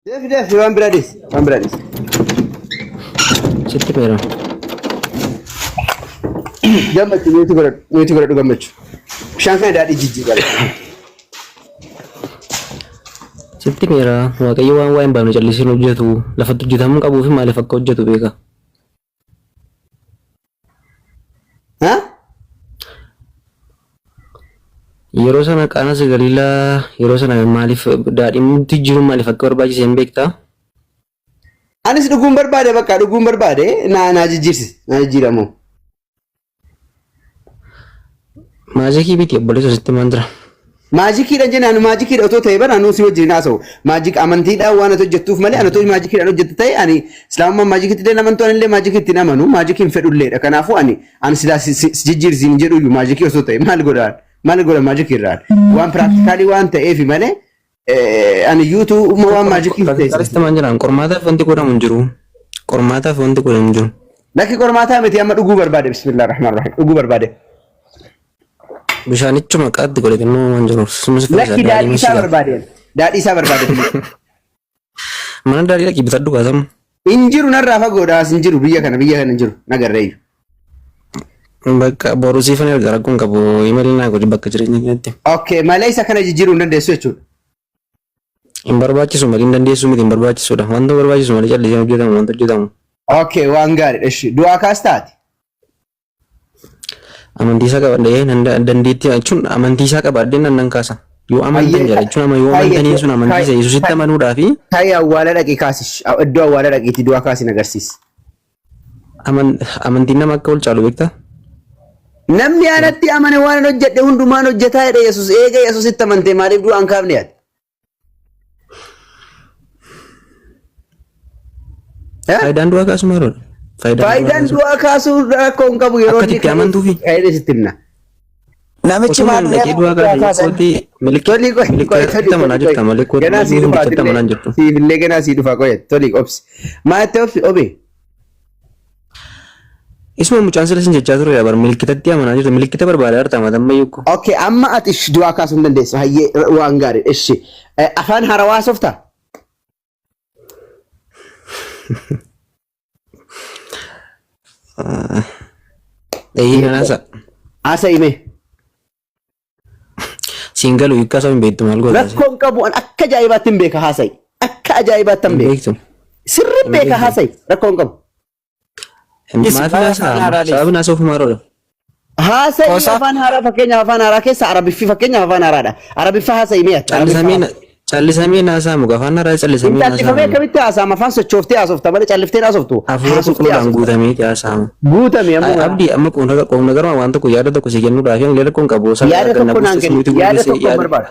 Def waan biradis. Sitti beera. Gammachuu nuti godhadhu gammachuu. Bishaan kana daadhii jijjiirra. Sitti beera. Waaqayyo waan waa'ee hin baafne calliseen hojjetu lafatti hojjetamuu qabuu fi maaliif akka hojjetu beeka. Yeroo sana Qaanas Galiilaa yeroo sana maaliif daadhiin nuti jiru maaliif akka barbaachise hin beektaa? Anis dhuguun barbaade bakka dhuguun barbaade naa jijjiiramu. Maajikii biti obboleessa sitti maan jira? Maajikiidhaan jennaan maajikiidha otoo ta'e bara nuti wajjin haasa'u. Maajik amantiidhaan waan hojjettuuf malee ani otoo maajikiidhaan hojjettu ta'e ani islaamummaan maajikiitti illee amantu anillee maajikiitti hin amanu maajikiin fedhulleedha. Kanaafuu ani silaa jijjiirsiin jedhu maajikii osoo ta'e maal godha maajikirraan waan piraaktikaalii waan ta'eef malee ani yuutuu waan maajikii ta'e. Karisti maan jiraan qormaataaf wanti godhamu hin jiru. Qormaataaf wanti godhamu hin jiru. Lakki qormaataa miti amma dhuguu barbaade bismillaahi rahmaani rahiim dhuguu barbaade. Bishaanichuma qaatti godhatanii waan jiru. Lakki daadhii isaa barbaade. Mana daadhii dhaqii bitadhu baasamu. Injiru narraa fagoodhaas injiru biyya kana injiru nagarreeyyu. Bakka boru siifan erga rakkoon qabu imalii naa godhi bakka jireenya keessatti. Okay malee isa kana jijjiiruu hin dandeessu jechuudha. Hin barbaachisu malee hin dandeessu miti hin barbaachisuudha. Wanta barbaachisu malee callisee hojjetamu wanta hojjetamu. Okay waan gaariidha ishi du'aa kaas taati. Amantii isaa qabadhee dandeettii jechuun amantii isaa qabadhee nan kaasa. Yoo amantan jira jechuun yoo amantanii sun amantii isa Yesuusitti amanuudhaa fi. Taa'ee awwaala dhaqee kaasish iddoo awwaala dhaqeetti du'aa kaasiin agarsiisa. Amantiin nama akka ol caalu beektaa? Namni aanatti amane waan hojjedhe hundumaan hojjetaa jedhe Yesuus eega Yesuusitti amantee maaliif du'aan kaafne yaad? Faayidaan du'aa kaasuu maaloodha? Faayidaan du'aa kaasuu rakkoo hin qabu yeroo itti amantuufi. Faayidaan sitti himna. Namichi maal du'aa kaasuu siifillee ganaa sii dhufa qoye tolii obsi. Maatti obsi. Isuma mucaan sila sin jechaa ture bar milkitatti amanaa jirtu milkita barbaada harta matamma yuko. Okay amma ati du'aa kaasuu hin dandeessu hayyee waan gaarii ishi afaan harawaa softa. Nasa. Asa ime. Singalu ikkasa hin beektu maal godha. Rakkoon qabu akka ajaa'ibaatti hin beeka haasa'e. Akka ajaa'ibaatti hin beektu. Sirriin beeka haasa'e rakkoon qabu. Maatii sababni haasa'u fumaroodha. Haasa'e afaan haaraa fakkeenyaaf afaan haaraa keessa arabiffi fakkeenyaaf afaan haaraadha. Arabiffa haasa'e mi'a. Callisamee naasamu afaan haaraa callisamee naasamu. Callisamee akkamitti haasa'ama afaan sochooftee haasofta malee calliftee haasoftu. Hafuura qulqulluudhaan guutamee haasamu. Guutame ammoo. Abdii amma qoomna garuma waan tokko yaada tokko si kennuudhaaf yoo leela kun qabu. Yaada tokko naan kennu yaada tokko barbaada.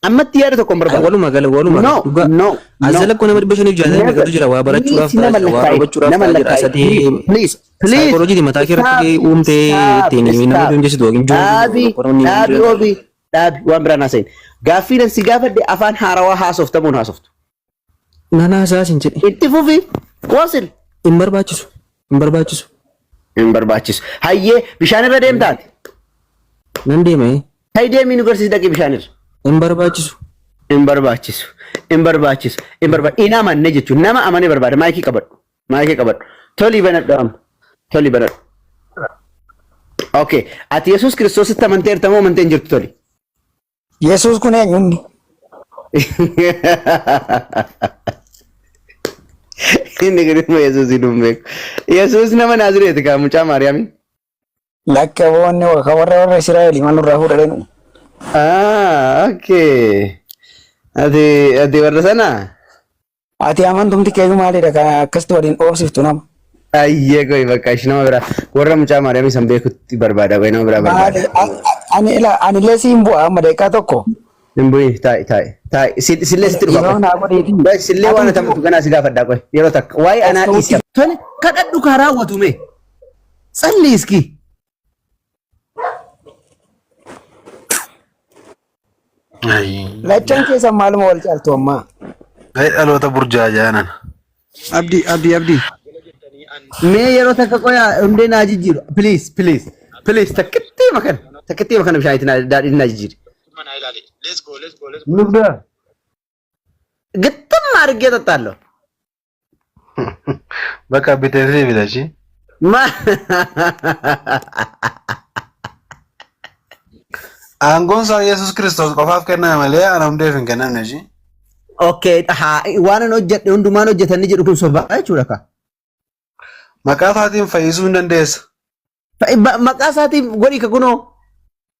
Ammatti yaada tokko barbaada. Waluma gala waluma. No. Asala kun nama 560 meeqatu jira waa barachuudhaaf waa hubachuudhaaf asati. Please. Saayikooloojii mataa keerratti uumtee ittiin nama hundeessitu wajjin jiru. Dhaabi waan biraan haasa'in. Gaaffiidhaan si gaafadhe afaan haarawaa haasoftamuun haasoftu. Nana haasa'asin jedhe. Itti fufi waasil. Hin barbaachisu. Hayyee bishaan irra deemtaati. Nan deeme. Hayi deemii nu garsiis dhaqee bishaan irra. Hin barbaachisu. Hin amanne jechuun nama amane barbaada maayikii qabadhu. Tolii banadhu. Okay ati Yesuus Kiristoositti amanteerta moo amantee hin jirtu toli? Yesuus kun eenyuuni? Inni guduma Yesuus hin beeku. Yesuus nama Naazreeti kaa mucaa Maariyaami. Lakkaboonni warra Israa'el manurraa fuudhanii. Okay. Ati warra sanaa? Ati amantumti keeyu maalidha akkasitti waliin oofsiftu nama? Ayyee koi bakka ishi nama bira warra mucaa Maariyaami san beekutti barbaada koi nama bira barbaada. Ani illee siin bu'a amma deeqaa tokko. Hin bu'i taa'e sillee sitti dhufa. Sillee waan atamtu kanaa si gaafadhaa koi yeroo takka waa'ee anaa dhiisi. Tole kadhadhu kaa raawwatume. Tsalli iski. Lachaan keessan maaluma wal caaltu ammaa? Dhaloota burjaajaa nan. Abdii. Mee yeroo takka qoyaa hundee naa jijjiiru. Please takkitti makana bishaanitti daadhiin naa jijjiiru. Let's go. ግጥም አድርጌ እጠጣለሁ። በቃ ቤተሰብ ይላች አንጎን ሰው ኢየሱስ ክርስቶስ ቆፋፍ ከና ማለያ አናም ደፍን ከና ነጂ ኦኬ ዋናን ሆጀት ሁንዱማን ሆጀተን ጅሩ ኩን ሶባ አይቹለካ መቃፋቲን ፈይሱ እንደንደስ መቃሳቲን ጎሪ ከጉኖ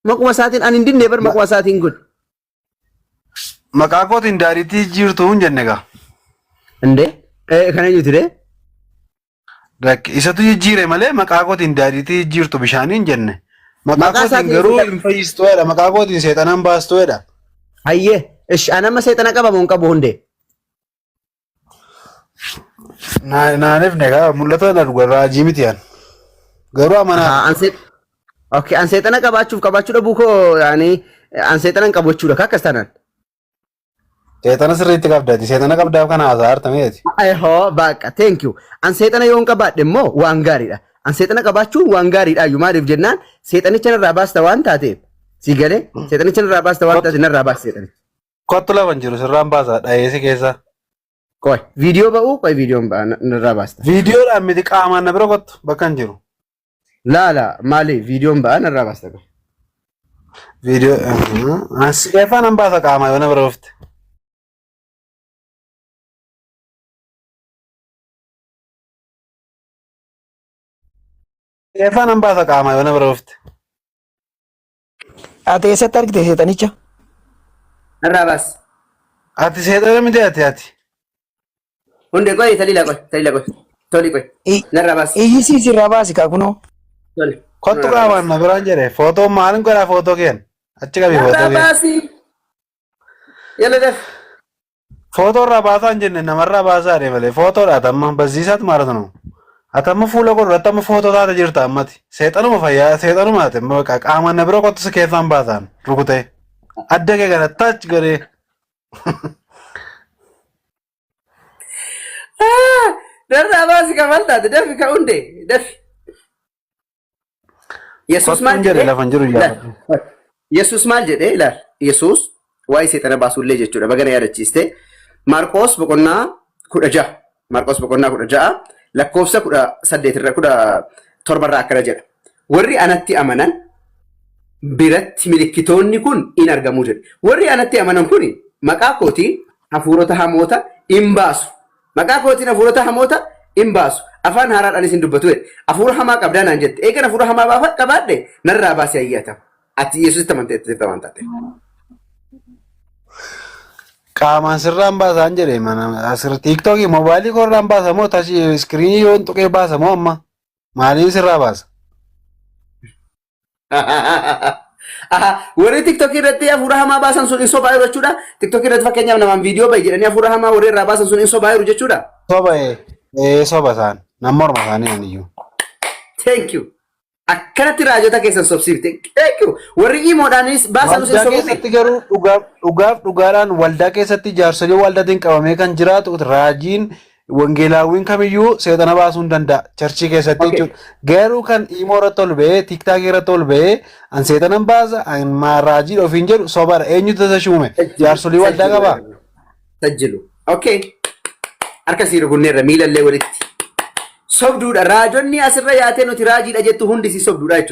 መቁመሳቲን አን እንድን ነበር መቁመሳቲን ጉድ መቃቆት እንዳሪቲ ጅርቱ እንጀነጋ እንዴ ከነኙ ትደ ደክ ኢሰቱ ጅሬ ማለ መቃቆት እንዳሪቲ ጅርቱ ቢሻኒ እንጀነ መቃቆት ገሩ ፈይስቶ ያለ መቃቆት ሰይጣናን ባስቶ ያለ አየ እሺ አናማ ሰይጣና ቀባ ሞንቀ ቦንዴ ናነፍ ነጋ ሙለተ ነድጎራ ጂሚቲያን ገሩ አማና አንሴ ኦኬ አንሰይጣና ቀባችሁ ደቡኮ ያኒ አንሰይጣናን ቀቦቹ ለካ ከስተናል ሰይጣና ስሪት ቀብዳቲ ሰይጣና ቀብዳፍ ከና አዛር ተሜት አይሆ በቃ ቴንክ ዩ አንሰይጣና የሆን ቀባ ደሞ ዋንጋሪዳ አንሰይጣና ቀባችሁ ዋንጋሪዳ ዩ ማሪፍ ጀናን ሰይጣንችን ራባስ ተዋን ታቴ ሲገለ ሰይጣንችን ራባስ ተዋን ታቴ ነራባስ ሰይጣን ኮትላ ወንጀሉ ስራም ባዛ ዳይሲ ከዛ ቆይ ቪዲዮ ቆይ ቪዲዮም ነራባስ ቪዲዮ ላምቲ ቃማ ነብረ ኮት በከንጅሩ ላላ ማሊ ቪዲዮም ነራባስ ተቀ ቪዲዮ አስገፋን አንባሳ ቃማ ነብረ ወፍት ኤፋን አንባሳ ቃማ ነብረ ወፍት አቴ ሰጠርክ ተሰጠንቻ ነራባስ አቲ ሰይጣን ምን ያቲ ሁንዴ ቆይ ተሊላ ቆይ ቶሊ ቆይ ነራባስ ኢይሲ ሲራባስ ካኩኖ ቶሊ ኮቱ ቃማ ነብራን ጀሬ ፎቶ ማልን ቆራ ፎቶ ከን አጭጋቢ ፎቶ ነራባስ የለደፍ ፎቶ ራባሳ እንጀነ ነመራ ባዛ አይደለ ፎቶ ዳተማ በዚህ ሰዓት ማለት ነው አተማ ፉሎ ቆራ አተማ ፎቶ ዳተ ጅርታ አማቲ ሰይጣኑ መፈያ ሰይጣኑ ማለት በቃ ቃማ ነብረ ቆቱ ስከፋን ባዛን ሩኩቴ አደገ ገረታች ገሬ ነራባስ ከመልታ ደፍ ከኡንዴ ደፍ ኢየሱስ ማል ጀደ ለፈንጅሩ ይላል ኢየሱስ ማል ጀደ ይላል ኢየሱስ ዋይ ሰይጣና ባሱለ ጀቹ በገና ያረቺስቴ ማርቆስ በቆና ኩደጃ ማርቆስ በቆና ኩደጃ ለኮፍሰ ኩዳ ሰደት ረኩዳ ቶርበራ አከረ ጀደ ወሪ አነቲ አመናን ቢረት ምልክቶኒ ኩን ኢንአርገሙ ጀደ ወሪ አነቲ አመናን ኩን መቃኮቲ አፉሮታ ሐሞታ ኢምባሱ መቃኮቲ አፉሮታ ሐሞታ ኢምባሱ አፋን ሃራን አኒስ እንዱበቱ አፉሮ ሐማ ቀብዳና እንጀት ኤገና አፉሮ ሐማ ባፋ ቀባደ ነራባስ ያያታ አቲ ኢየሱስ ተመንተ ቃማን ስራን ባሳ እንጀሬ ማና አስር ቲክቶክ ሞባይል ኮራን ባሳ ሞ ታሲ ስክሪን ዮን ጡቄ ባሳ ሞ አማ ማሊን ስራ ባሳ ወሬ ቲክቶክ ይረጥ አፉሮ ሐማ ባሳን ሱን ኢንሶ ባይሩ ጀቹዳ ቲክቶክ ይረጥ ፈከኛ ነማን ቪዲዮ ባይጀኒ አፉሮ ሐማ ወሬ ራባሳን ሱን ኢንሶ ባይሩ ጀቹዳ ሶባይ ሶባሳን ነሞር ማሳኒ አንዩ ቴንክ ዩ አከነት ራጆታ ከሰን ሶብሲብቴ ቴንክ ዩ ወሪ ሞዳኒስ ባሳን ሱን ኢንሶ ሰትገሩ ዱጋራን ወልዳ ከሰት ጃርሰሊ ወልዳቲን ቀበሜ ከን ጅራቱ ራጂን ወንጌላዊን ከምዩ ሰይጣና ባሱን ደንዳ ቸርቺ ከሰት ገሩ ከን ኢሞረቶል በ ቲክታክ ረቶል በ አን ሰይጣናን ባዛ አን ማራጂ ኦፊንጀር ሶባር ኤኙ ተሰሹመ ጃርሰሊ ወልዳ ገባ ተጅሉ ኦኬ አርከሲሩ ጉኔረ ሚለለ ወልቲ ሶብዱዳ ራጆኒ አስረ ያቴ ነው ራጂ ደጀቱ ሁንዲ ሲ ሶብዱዳ አይቹ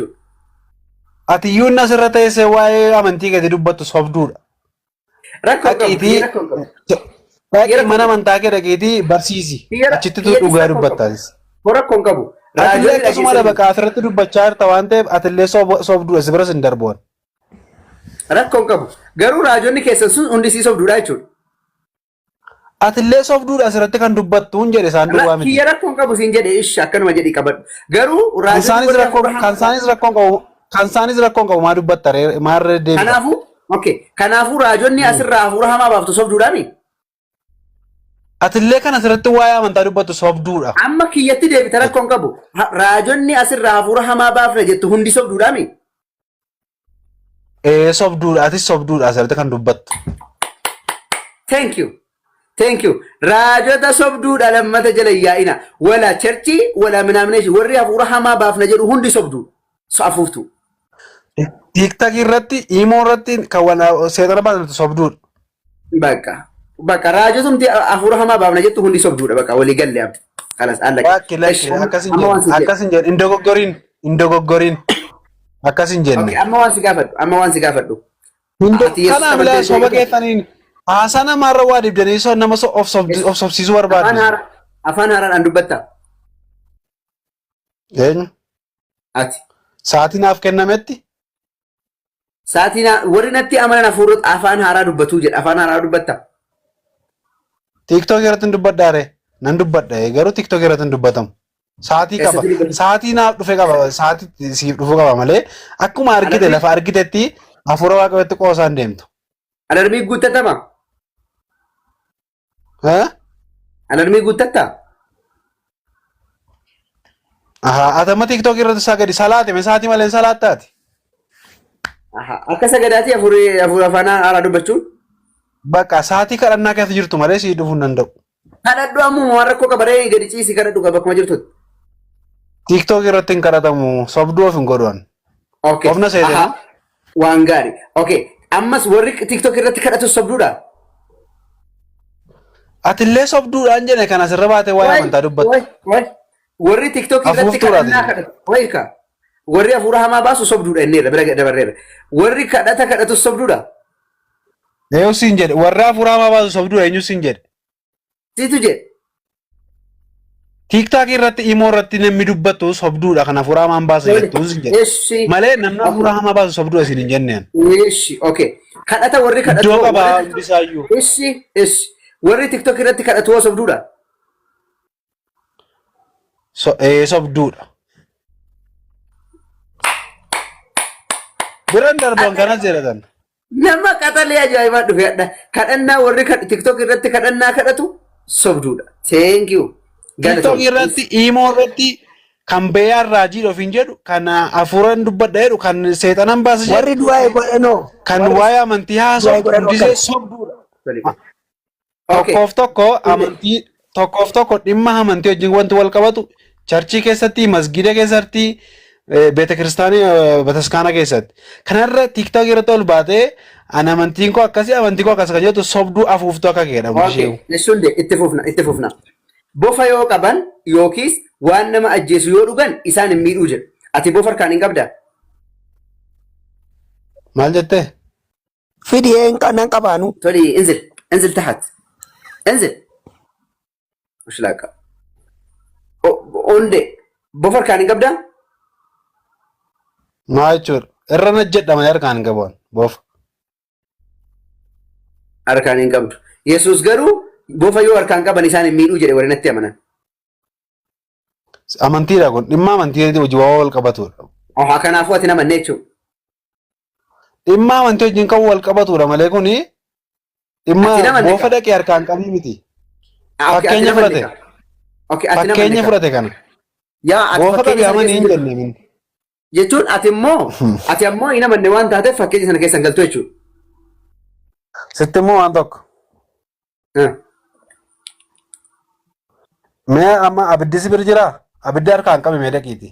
አትዩና ስረተ ሰዋይ አመንቲ ገዲ ዱበቱ ሶብዱዳ ረከቂቲ መና መንታከ ደቂቲ በርሲሲ አችትቱ ዱጋ ዱበታስ ወረኮን ቀቡ ራጆኒ ከሱማ ለበቃ አስረተ ዱበቻር ተዋንተ አትሌ ሶብዱ እስብረስ እንደርቦን ረኮን ቀቡ ገሩ ራጆኒ ከሰሱ ሁንዲ ሲ ሶብዱዳ አይቹ አትሌ ሶብዱዳ አስረተ ከን ዱበቱ እንጀደ ሳንዱ ዋሚ ረኮን ቀቡ ሲንጀደ እሺ አከን መጀዲ ቀበዱ ገሩ ካንሳኒስ ረኮን ቀቡ ማዱበተረ ማረደ ከናፉ ኦኬ ከናፉ ራጆኒ አስራ አፉራ ሐማ ባፍቶ ሶብዱዳኒ አትሌ ከን አስረተ ዋያ መንታ ዱበቱ ሶብዱዳ አማ ኪየቲ ደቢ ተረኮን ቀቡ ራጆኒ አስራ አፉራ ሐማ ባፍረ ጀቱ ሁንዲ ሶብዱዳኒ ሶብዱዳ አቲ ሶብዱዳ አስረተ ከን ዱበቱ ቴንክ ዩ ራጆታ ሶብዱዳ ለመተ ጀለያኢና ወላ ቸርቺ ወላ ምናምነሽ ወሪ አፉራ ሐማ ባፍነ ጀዱ ሁንዲ ሶብዱ ሶአፉፍቱ ቲክታክ ይረቲ ኢሞ ረቲ ከወላ ሰይጣና ባዝ ሶብዱዳ በቃ bakka raajotun hafuura hamaa baafna jettu hundi sobduudha bakka walii galle abdi. Kalas allaqe. Lakki akkasin jedhe hin dogoggoriin akkasin jenne. Amma waan si gaafadhu. Kana bilee soba keessaniin haasana marra waa dibdanii so nama of sobsiisuu barbaadu. Afaan haaraadhaan dubbatta. Eenyu? Ati. Sa'aatii naaf kennametti? Sa'aatii warri natti amanan hafuurota afaan haaraa dubbatu jedha. Afaan haaraa dubbatta. TikTok irratti hin dubbaddaare. Nan dubbadha garuu TikTok irratti hin dubbatamu. Sa'aatii qaba. Sa'aatii naaf dhufe qaba. Sa'aatii siif dhufu qaba malee akkuma argite lafa argitetti hafuura waaqayyotti qoosaan deemtu. Alarmii guuttatama? Alarmii guuttatta? Atama TikTok irratti sagadi salaate mee sa'aatii malee salaattaati. Akka sagadaati hafuura afaan haaraa dubbachuun? Bakka sa'aatii kadhannaa keessa jirtu malee sii dhufuu hin danda'u. Kadhadhu ammoo waan rakkoo qabaree gadi ciisii kadhadhu qaba akkuma jirtutti. TikTok irratti hin kadhatamu sobduu of hin godhan. Ofna seetee. Waan gaarii. Okay. Ammas warri TikTok irratti kadhatu sobduudha. Atillee sobduudhaan jenne kan asirra baatee waa'ee amantaa dubbattu. Warri TikTok irratti kadhannaa kadhatu. Wayika. Warri hafuura hamaa baasu sobduudha inneerra bira dabarreera. Warri kadhata kadhatu sobduudha. Eenyu siin jedhe warri hafuura hamaa baasu sobduudha eenyu siin jedhe. Siitu jedhe. TikTok irratti immoo irratti namni dubbatu sobduudha kan hafuura hamaa baasu jettu siin jedhe. Malee namni hafuura hamaa baasu sobduudha siin hin jenneen. Eeshi okay. Kadhata warri kadhatu. Iddoo qabaa hundisaayyuu. Eeshi. Warri TikTok irratti kadhatu hoo sobduudha. Sobduudha. Biran darban kanas jedhatan. Nama qaxalee ajaa'ibaa dhufeedha. Kadhannaa warri TikTok irratti kadhannaa kadhatu sobduudha. Thank you. TikTok irratti immoo irratti kan beeyaan raajii ofiin jedhu kan hafuuraan dubbadha jedhu kan seexanan baasa jedhu. Warri du'aa godhanoo. Kan waa'ee amantii haasa'u hundisee sobduudha. Tokkoof tokko dhimma amantii wajjin wanti wal qabatu charchii keessatti masgida keessatti beeta kiristaanii bataskaana keessatti kanarra TikTok irratti ol baatee an amantiin koo akkasii amantii koo akkas kan jettu sobduu afuuftuu akka jedhamu ishee. Sunde itti fufna. Bofa yoo qaban yookiis waan nama ajjeesu yoo dhugan isaan hin miidhuu jedhu. Ati bofa harkaan hin qabdaa? Maal jettee? Fidii nan qabaanu. Toli inzil tahat. Inzil. Ushlaqa. Onde bofa harkaan hin qabdaa? Maal jechuudha? Irra na jedhama harkaan hin qaban bofa. Harkaan hin qabdu. Yesuus garuu bofa yoo harkaan qaban isaan hin miidhuu jedhe warri natti amanan. Amantiidha kun dhimma amantii wajjin wal qabatudha. Kanaafuu ati namanne jechuudha. Dhimma amantii wajjin kan wal qabatudha malee kuni dhimma bofa dhaqee harkaan qabii miti. Fakkeenya fudhate. Fakkeenya fudhate kana. Bofa dhaqee amanii hin jenne. Jechuun ati ammoo hin amanne waan taateef fakkeenya sana keessan galtu jechuudha. Sitti immoo waan tokko. Mee amma abiddi si bira jiraa? Abiddi harkaan qabe mee dhaqiiti.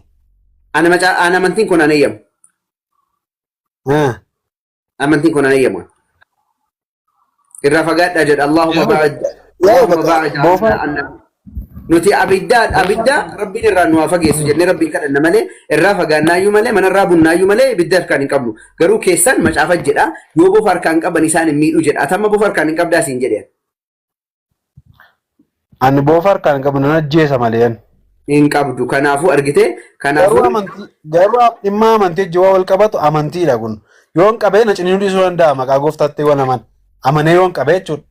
Ani amantiin kun an eeyyamu. Amantiin kun an eeyyamu. Irraa fagaadhaa jedha Allahumma baa'ad. Nuti abidda rabbiin irraa nu haa fageessu jennee rabbiin kadhanna malee irraa fagaannaayyuu malee manarraa bunnaayyuu malee ibidda harkaan hin qabnu. Garuu keessan macaafa jedha yoo bofa harkaan qaban isaan hin miidhu jedha. Atamma bofa harkaan hin qabdaa siin jedheen. Ani bofa harkaan qabu nan ajjeesa malee. Hin qabdu kanaafuu argite kanaafuu. Garuu dhimma amantii wajjin wal qabatu amantiidha kun. Yoon qabee na ciniinuu dhiisuu danda'a maqaa gooftaatti waan amanee yoon qabee jechuudha.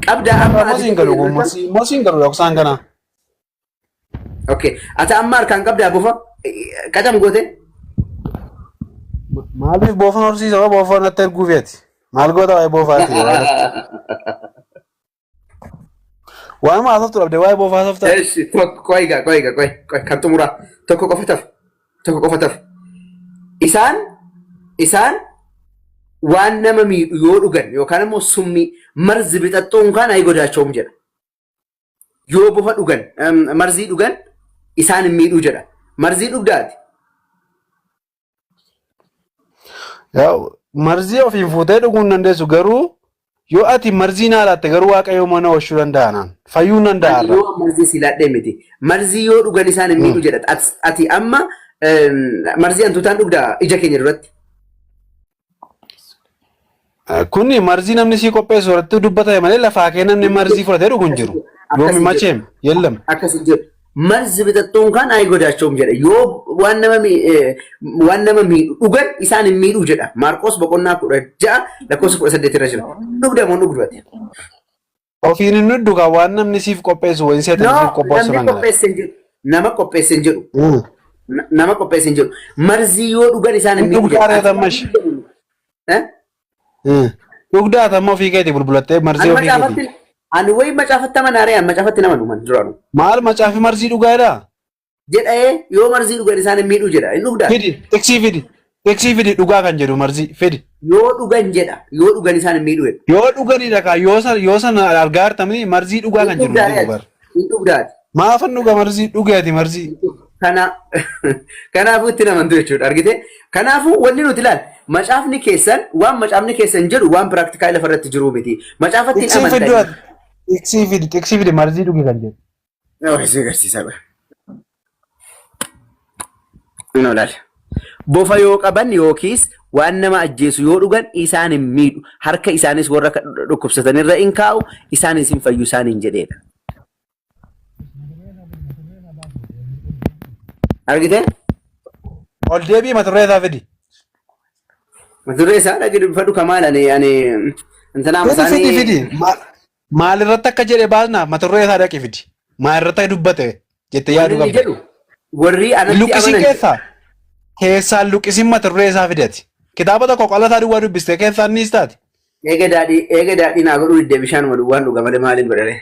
Qabda amma mosiin galu yoksaan kana. Okay. Ata amma harkaan qabdaa bofa qaxam goote. Maaliif boofan horsiisa boofan natti erguufeeti. Maal goota waa'ee boofaati. Waan maasoftu dhabde waa'ee boofaa softaa. Qoy kan xumuraa tokko qofa taf. Isaan waan nama miidhu yoo dhugan yookaan immoo summii marzi bixaxxuun kan ayi godaachoom jedha. Yoo bofa dhugan marzii dhugan isaan hin miidhuu jedha. Marzii dhugdaati. Marzii ofiin fuutee dhuguu hin dandeessu garuu Yoo ati marzii naa laatte garuu waaqayyo mana oolchuu danda'a naan. Fayyuu danda'a. Yoo marzii si laadhee miti. Marzii yoo dhugan isaan hin miidhu jedha. Ati amma marzii hantuutaan dhugdaa ija keenya duratti. Kuni marzii namni si qopheessu irratti dubbata malee lafaa kee namni marzii fudhatee dhugu hin jiru. Yoomi macheem yellam. Akkas jiru. Marzi bitattuun kan ayi godaachoom jedha. Yoo waan nama miidhu dhugan isaan hin miidhu jedha. Maarqos boqonnaa 16 lakkoofsa 18 irra jira. Dhugda moo dhugdubate? Ofiin inni dhugaa waan namni siif qopheessu wayii seetan siif qopheessu namni qopheesse hin jiru. Nama qopheesse hin jiru. Nama qopheesse hin jiru. Marzii yoo dhugan isaan hin miidhu jedha. Dhugdaa tamma ofii keetii bulbulattee marzii ofii keetii. Ani wayi macaafatti amanaa macaafatti nama dhuman duraanu. Maal macaafi marzii dhugaadha? Jedhee yoo marzii dhugan isaan hin miidhu jedha. Inni dhugdaa. Fidi, teksii fidi. Teksii fidi dhugaa kan jedhu marzii fidi. Yoo dhugan jedha. Yoo dhugan isaan hin miidhu jedha. Yoo dhuganidha kaa yoo sana argaa hartamni marzii dhugaa kan jedhu hin dhugdaati. Maafan dhuga marzii dhugaati marzii. Kanaafuu itti namantu jechuudha argite. Kanaafuu wanni nuti ilaal macaafni keessan jedhu waan piraaktikaa lafa irratti jiru miti. Macaafatti amantaa. Teksii fidi marzii dhugi kan jedhu. Isa agarsiisa. Inni ilaali. Bofa yoo qaban yookiis waan nama ajjeesu yoo dhugan isaan hin miidhu. Harka isaanis warra dhukkubsatanirra hin kaa'u isaanis hin fayyu isaan hin jedheedha. Argite? Ol deebii mata duree isaa fidi. Mata duree isaa dhagi fadhu kamaala ani intanaa masaanii. Fidi. Maalirratti akka jedhe baasna mata duree isaa dhaqi fidi. Maalirratti dubbate jettee yaadu qabda. Warri anatti amanan. Keessaan luqqisiin mata duree isaa fidati. Kitaaba tokko qolataa duwwaa dubbiste keessaan ni istaati. Eega daadhii naa godhuu iddee bishaan waluwwaan dhuga malee maaliin godhare.